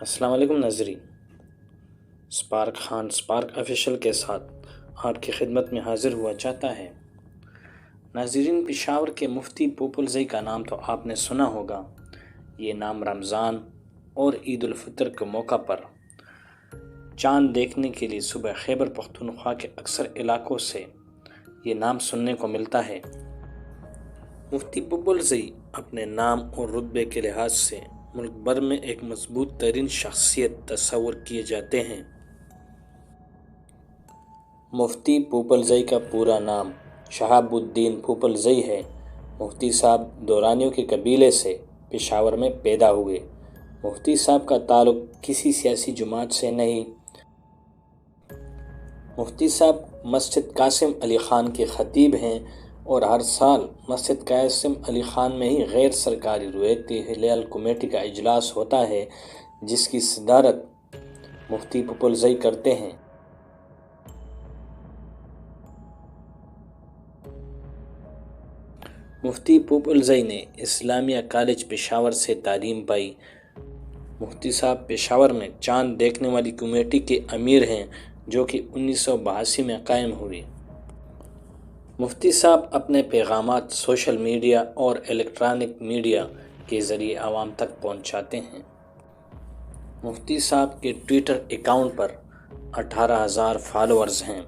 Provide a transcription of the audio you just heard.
السلام علیکم ناظرین، سپارک خان سپارک آفیشل کے ساتھ آپ کی خدمت میں حاضر ہوا چاہتا ہے۔ ناظرین، پشاور کے مفتی پوپل زئی کا نام تو آپ نے سنا ہوگا۔ یہ نام رمضان اور عید الفطر کے موقع پر چاند دیکھنے کے لیے صوبہ خیبر پختونخوا کے اکثر علاقوں سے یہ نام سننے کو ملتا ہے۔ مفتی پوپل زئی اپنے نام اور رتبے کے لحاظ سے ملک بھر میں ایک مضبوط ترین شخصیت تصور کیے جاتے ہیں۔ مفتی پوپل زئی کا پورا نام شہاب الدین پوپل زئی ہے۔ مفتی صاحب دورانیوں کے قبیلے سے پشاور میں پیدا ہوئے۔ مفتی صاحب کا تعلق کسی سیاسی جماعت سے نہیں۔ مفتی صاحب مسجد قاسم علی خان کے خطیب ہیں اور ہر سال مسجد قاسم علی خان میں ہی غیر سرکاری روایتی ہلال کمیٹی کا اجلاس ہوتا ہے، جس کی صدارت مفتی پوپل زئی کرتے ہیں۔ مفتی پوپل زئی نے اسلامیہ کالج پشاور سے تعلیم پائی۔ مفتی صاحب پشاور میں چاند دیکھنے والی کمیٹی کے امیر ہیں، جو کہ 1982 میں قائم ہوئی۔ مفتی صاحب اپنے پیغامات سوشل میڈیا اور الیکٹرانک میڈیا کے ذریعے عوام تک پہنچاتے ہیں۔ مفتی صاحب کے ٹویٹر اکاؤنٹ پر 18,000 فالوورز ہیں۔